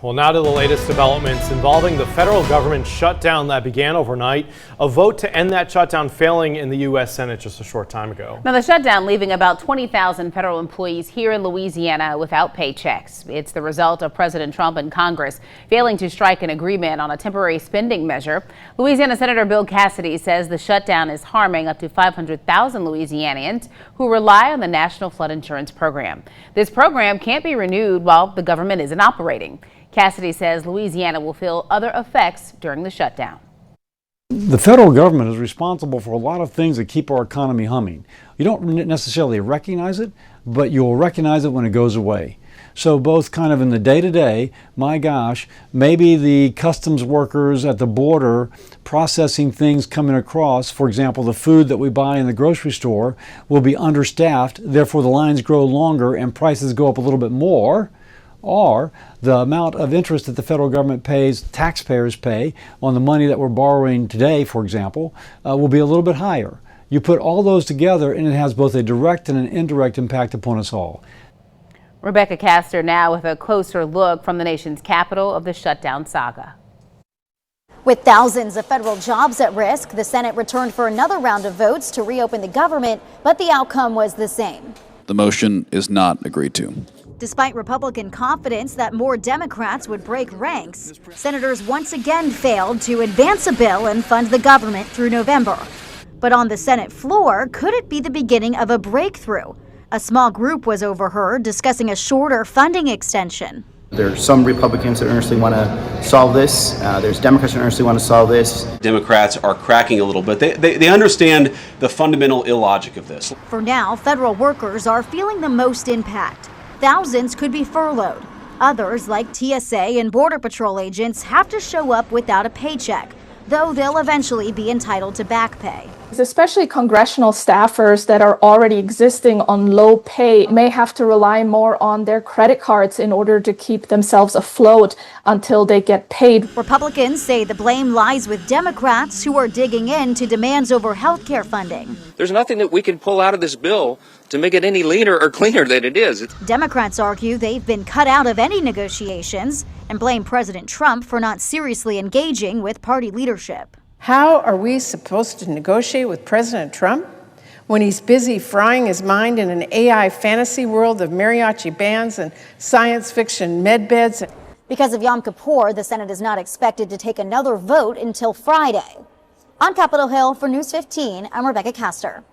Well, now to the latest developments involving the federal government shutdown that began overnight. A vote to end that shutdown failing in the U.S. Senate just a short time ago. Now, the shutdown leaving about 20,000 federal employees here in Louisiana without paychecks. It's the result of President Trump and Congress failing to strike an agreement on a temporary spending measure. Louisiana Senator Bill Cassidy says the shutdown is harming up to 500,000 Louisianians who rely on the National Flood Insurance Program. This program can't be renewed while the government isn't operating. Cassidy says Louisiana will feel other effects during the shutdown. The federal government is responsible for a lot of things that keep our economy humming. You don't necessarily recognize it, but you'll recognize it when it goes away. So both kind of in the day-to-day, my gosh, maybe the customs workers at the border processing things coming across, for example, the food that we buy in the grocery store will be understaffed, therefore the lines grow longer and prices go up a little bit more. Or the amount of interest that the federal government pays, taxpayers pay on the money that we're borrowing today, for example, will be a little bit higher. You put all those together and it has both a direct and an indirect impact upon us all. Rebecca Castor now with a closer look from the nation's capital of the shutdown saga. With thousands of federal jobs at risk, the Senate returned for another round of votes to reopen the government, but the outcome was the same. The motion is not agreed to. Despite Republican confidence that more Democrats would break ranks, senators once again failed to advance a bill and fund the government through November. But on the Senate floor, could it be the beginning of a breakthrough? A small group was overheard discussing a shorter funding extension. There's some Republicans that earnestly want to solve this. There's Democrats that earnestly want to solve this. Democrats are cracking a little bit. They understand the fundamental illogic of this. For now, federal workers are feeling the most impact. Thousands could be furloughed. Others, like TSA and Border Patrol agents, have to show up without a paycheck, though they'll eventually be entitled to back pay. Especially congressional staffers that are already existing on low pay may have to rely more on their credit cards in order to keep themselves afloat until they get paid. Republicans say the blame lies with Democrats who are digging into demands over health care funding. There's nothing that we can pull out of this bill to make it any leaner or cleaner than it is. Democrats argue they've been cut out of any negotiations and blame President Trump for not seriously engaging with party leadership. How are we supposed to negotiate with President Trump when he's busy frying his mind in an AI fantasy world of mariachi bands and science fiction medbeds? Because of Yom Kippur, the Senate is not expected to take another vote until Friday. On Capitol Hill for News 15, I'm Rebecca Castor.